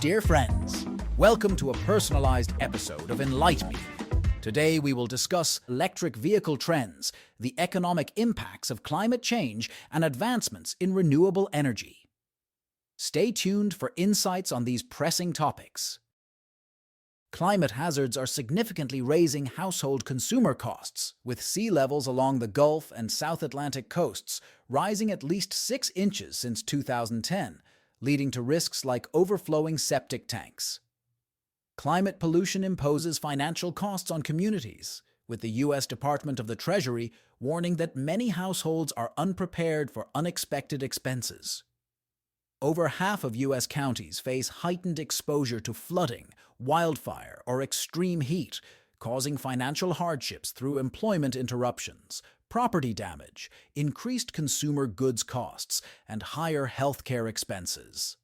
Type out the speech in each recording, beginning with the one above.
Dear friends, welcome to a personalized episode of Enlighten Me. Today we will discuss electric vehicle trends, the economic impacts of climate change, and advancements in renewable energy. Stay tuned for insights on these pressing topics. Climate hazards are significantly raising household consumer costs, with sea levels along the Gulf and South Atlantic coasts rising at least 6 inches since 2010, leading to risks like overflowing septic tanks. Climate pollution imposes financial costs on communities, with the U.S. Department of the Treasury warning that many households are unprepared for unexpected expenses. Over half of U.S. counties face heightened exposure to flooding, wildfire, or extreme heat, causing financial hardships through employment interruptions, property damage, increased consumer goods costs, and higher healthcare expenses.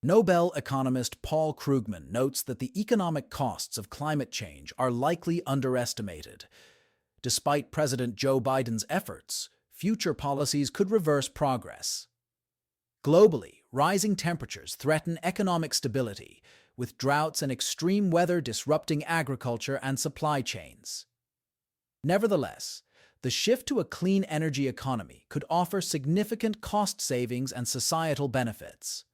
Nobel economist Paul Krugman notes that the economic costs of climate change are likely underestimated. Despite President Joe Biden's efforts, future policies could reverse progress. Globally, rising temperatures threaten economic stability, with droughts and extreme weather disrupting agriculture and supply chains. Nevertheless, the shift to a clean energy economy could offer significant cost savings and societal benefits.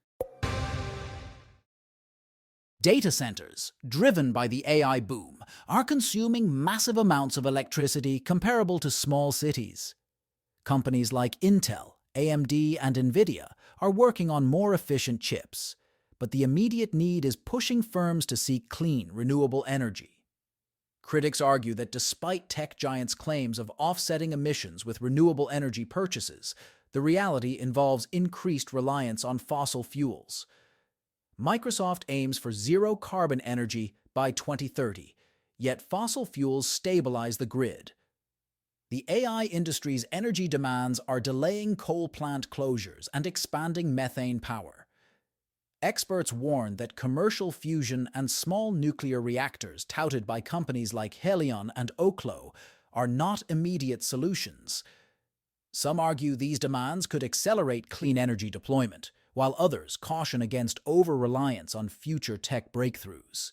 Data centers, driven by the AI boom, are consuming massive amounts of electricity comparable to small cities. Companies like Intel, AMD, and NVIDIA are working on more efficient chips, but the immediate need is pushing firms to seek clean, renewable energy. Critics argue that despite tech giants' claims of offsetting emissions with renewable energy purchases, the reality involves increased reliance on fossil fuels. Microsoft aims for zero-carbon energy by 2030, yet fossil fuels stabilize the grid. The AI industry's energy demands are delaying coal plant closures and expanding methane power. Experts warn that commercial fusion and small nuclear reactors touted by companies like Helion and Oklo are not immediate solutions. Some argue these demands could accelerate clean energy deployment, while others caution against over-reliance on future tech breakthroughs.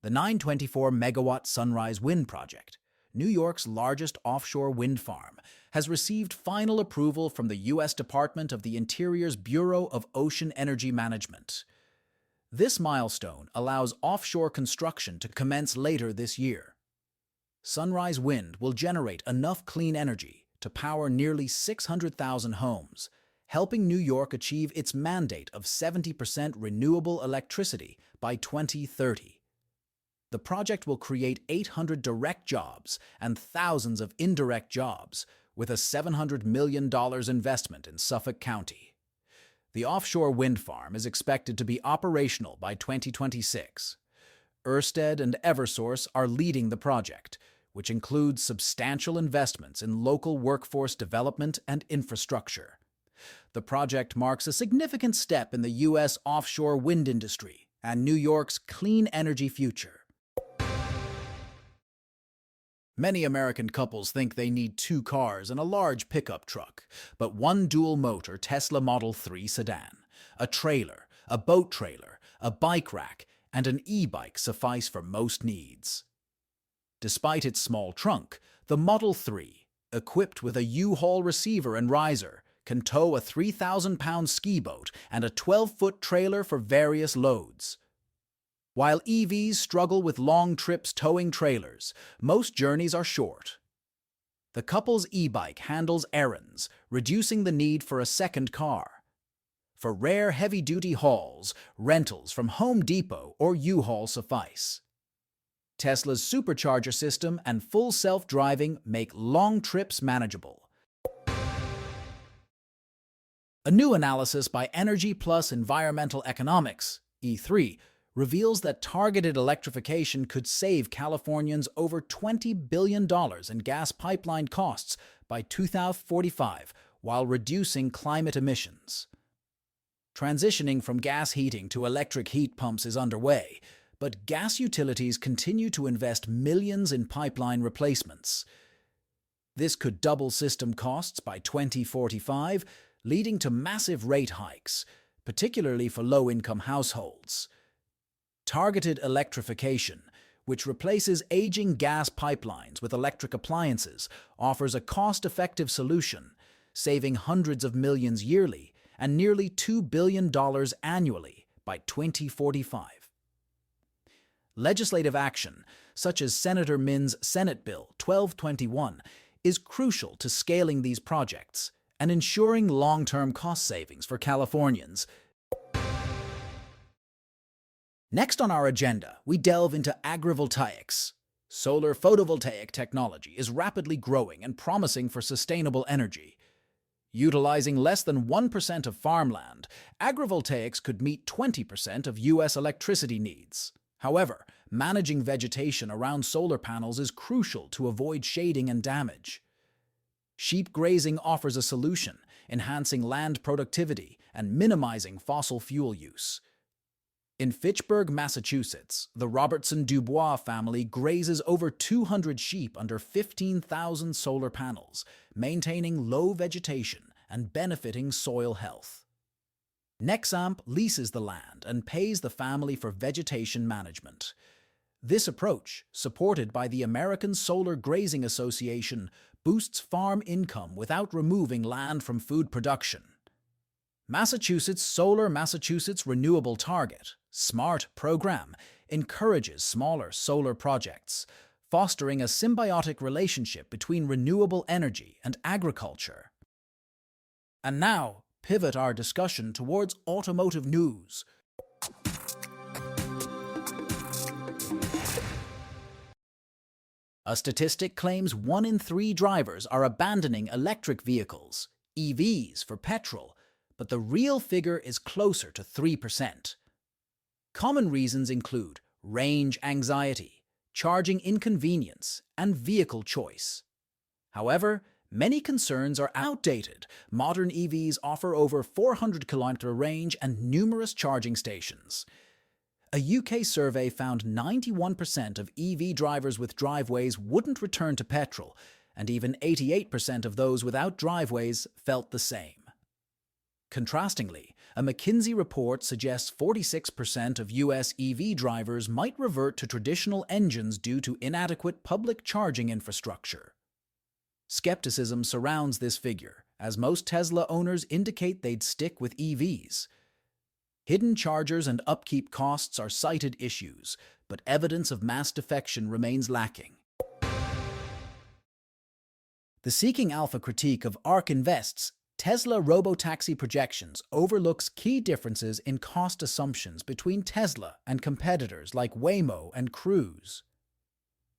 The 924-megawatt Sunrise Wind Project, New York's largest offshore wind farm, has received final approval from the U.S. Department of the Interior's Bureau of Ocean Energy Management. This milestone allows offshore construction to commence later this year. Sunrise Wind will generate enough clean energy to power nearly 600,000 homes, helping New York achieve its mandate of 70% renewable electricity by 2030. The project will create 800 direct jobs and thousands of indirect jobs, with a $700 million investment in Suffolk County. The offshore wind farm is expected to be operational by 2026. Ørsted and Eversource are leading the project, which includes substantial investments in local workforce development and infrastructure. The project marks a significant step in the U.S. offshore wind industry and New York's clean energy future. Many American couples think they need 2 cars and a large pickup truck, but one dual-motor Tesla Model 3 sedan, a trailer, a boat trailer, a bike rack, and an e-bike suffice for most needs. Despite its small trunk, the Model 3, equipped with a U-Haul receiver and riser, can tow a 3,000-pound ski boat and a 12-foot trailer for various loads. While EVs struggle with long trips towing trailers, most journeys are short. The couple's e-bike handles errands, reducing the need for a second car. For rare heavy-duty hauls, rentals from Home Depot or U-Haul suffice. Tesla's supercharger system and full self-driving make long trips manageable. A new analysis by Energy Plus Environmental Economics, E3, reveals that targeted electrification could save Californians over $20 billion in gas pipeline costs by 2045 while reducing climate emissions. Transitioning from gas heating to electric heat pumps is underway, but gas utilities continue to invest millions in pipeline replacements. This could double system costs by 2045, leading to massive rate hikes, particularly for low-income households. Targeted electrification, which replaces aging gas pipelines with electric appliances, offers a cost-effective solution, saving hundreds of millions yearly and nearly $2 billion annually by 2045. Legislative action, such as Senator Min's Senate Bill 1221, is crucial to scaling these projects and ensuring long-term cost savings for Californians. Next on our agenda, we delve into agrivoltaics. Solar photovoltaic technology is rapidly growing and promising for sustainable energy. Utilizing less than 1% of farmland, agrivoltaics could meet 20% of U.S. electricity needs. However, managing vegetation around solar panels is crucial to avoid shading and damage. Sheep grazing offers a solution, enhancing land productivity and minimizing fossil fuel use. In Fitchburg, Massachusetts, the Robertson-Dubois family grazes over 200 sheep under 15,000 solar panels, maintaining low vegetation and benefiting soil health. Nexamp leases the land and pays the family for vegetation management. This approach, supported by the American Solar Grazing Association, boosts farm income without removing land from food production. Massachusetts Renewable Target, SMART program, encourages smaller solar projects, fostering a symbiotic relationship between renewable energy and agriculture. And now, pivot our discussion towards automotive news. A statistic claims 1 in 3 drivers are abandoning electric vehicles, EVs, for petrol, but the real figure is closer to 3%. Common reasons include range anxiety, charging inconvenience, and vehicle choice. However, many concerns are outdated. Modern EVs offer over 400-kilometer range and numerous charging stations. A UK survey found 91% of EV drivers with driveways wouldn't return to petrol, and even 88% of those without driveways felt the same. Contrastingly, a McKinsey report suggests 46% of US EV drivers might revert to traditional engines due to inadequate public charging infrastructure. Skepticism surrounds this figure, as most Tesla owners indicate they'd stick with EVs. Hidden chargers and upkeep costs are cited issues, but evidence of mass defection remains lacking. The Seeking Alpha critique of ARK Invest's Tesla Robotaxi projections overlooks key differences in cost assumptions between Tesla and competitors like Waymo and Cruise.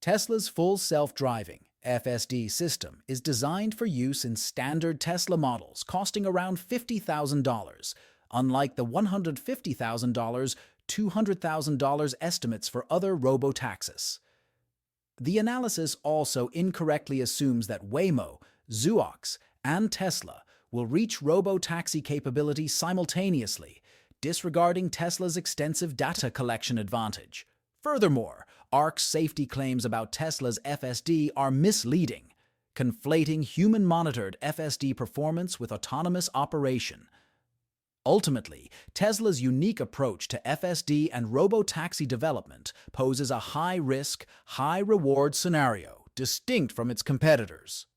Tesla's full self-driving FSD system is designed for use in standard Tesla models costing around $50,000, unlike the $150,000, $200,000 estimates for other robotaxis. The analysis also incorrectly assumes that Waymo, Zoox, and Tesla will reach robotaxi capability simultaneously, disregarding Tesla's extensive data collection advantage. Furthermore, ARK's safety claims about Tesla's FSD are misleading, conflating human-monitored FSD performance with autonomous operation. Ultimately, Tesla's unique approach to FSD and robotaxi development poses a high-risk, high-reward scenario, distinct from its competitors.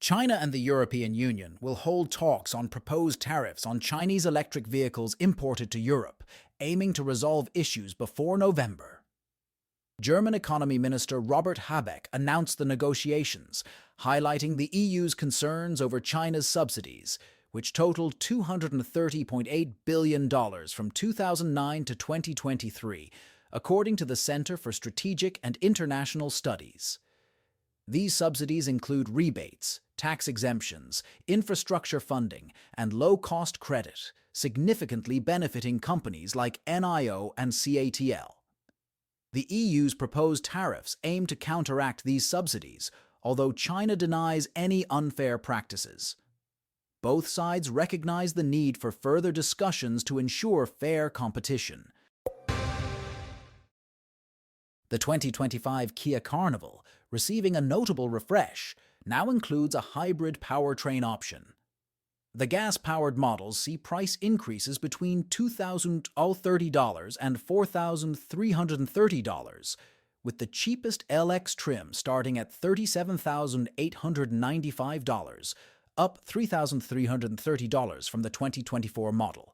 China and the European Union will hold talks on proposed tariffs on Chinese electric vehicles imported to Europe, aiming to resolve issues before November. German Economy Minister Robert Habeck announced the negotiations, highlighting the EU's concerns over China's subsidies, which totaled $230.8 billion from 2009 to 2023, according to the Center for Strategic and International Studies. These subsidies include rebates, tax exemptions, infrastructure funding, and low-cost credit, significantly benefiting companies like NIO and CATL. The EU's proposed tariffs aim to counteract these subsidies, although China denies any unfair practices. Both sides recognize the need for further discussions to ensure fair competition. The 2025 Kia Carnival, receiving a notable refresh, now includes a hybrid powertrain option. The gas-powered models see price increases between $2,030 and $4,330, with the cheapest LX trim starting at $37,895, up $3,330 from the 2024 model.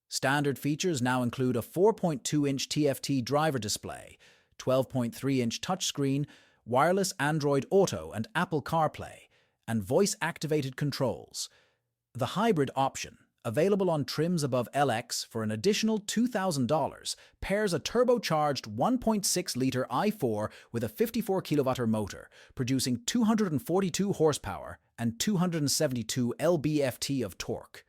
Standard features now include a 4.2-inch TFT driver display, 12.3-inch touchscreen, wireless Android Auto and Apple CarPlay, and voice-activated controls. The hybrid option, available on trims above LX for an additional $2,000, pairs a turbocharged 1.6-liter i4 with a 54-kilowatt motor, producing 242 horsepower and 272 lb-ft of torque.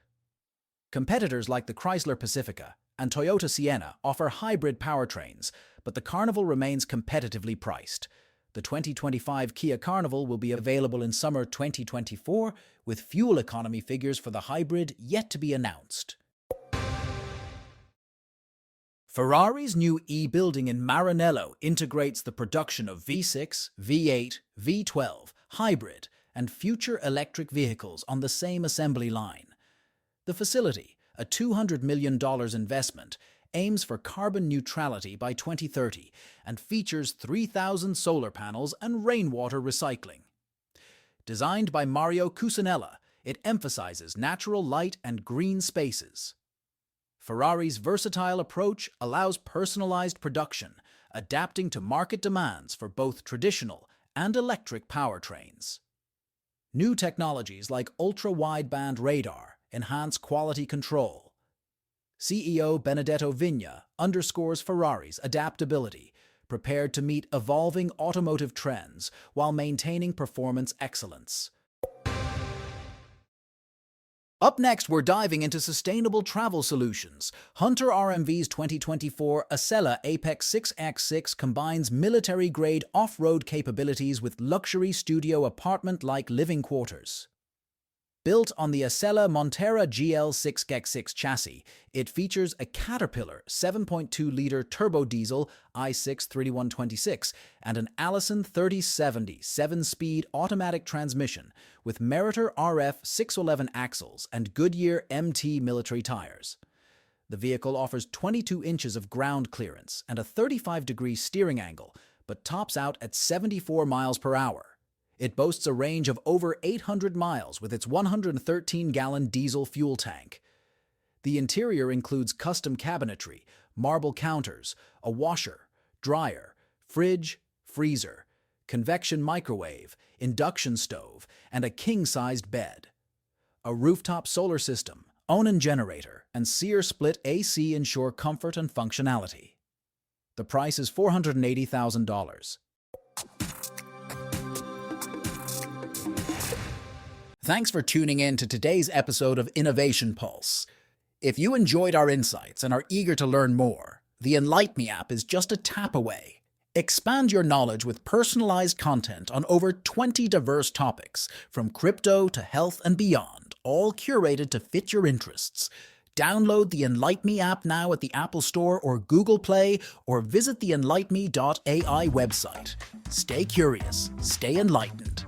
Competitors like the Chrysler Pacifica and Toyota Sienna offer hybrid powertrains, but the Carnival remains competitively priced. The 2025 Kia Carnival will be available in summer 2024, with fuel economy figures for the hybrid yet to be announced. Ferrari's new E-building in Maranello integrates the production of V6, V8, V12, hybrid, and future electric vehicles on the same assembly line. The facility, a $200 million investment, aims for carbon neutrality by 2030 and features 3,000 solar panels and rainwater recycling. Designed by Mario Cucinella, it emphasizes natural light and green spaces. Ferrari's versatile approach allows personalized production, adapting to market demands for both traditional and electric powertrains. New technologies like ultra-wideband radar enhance quality control. CEO Benedetto Vigna underscores Ferrari's adaptability, prepared to meet evolving automotive trends while maintaining performance excellence. Up next, we're diving into sustainable travel solutions. Hunter RMV's 2024 Acela Apex 6X6 combines military-grade off-road capabilities with luxury studio apartment-like living quarters. Built on the Acela Montera GL6X6 chassis, it features a Caterpillar 7.2-liter turbo diesel i6 3126 and an Allison 3070 7-speed automatic transmission with Meritor RF 611 axles and Goodyear MT military tires. The vehicle offers 22 inches of ground clearance and a 35-degree steering angle, but tops out at 74 miles per hour. It boasts a range of over 800 miles with its 113-gallon diesel fuel tank. The interior includes custom cabinetry, marble counters, a washer, dryer, fridge, freezer, convection microwave, induction stove, and a king-sized bed. A rooftop solar system, Onan generator, and Sear split AC ensure comfort and functionality. The price is $480,000. Thanks for tuning in to today's episode of Innovation Pulse. If you enjoyed our insights and are eager to learn more, the Enlight Me app is just a tap away. Expand your knowledge with personalized content on over 20 diverse topics, from crypto to health and beyond, all curated to fit your interests. Download the Enlight Me app now at the Apple Store or Google Play, or visit the enlightme.ai website. Stay curious, stay enlightened.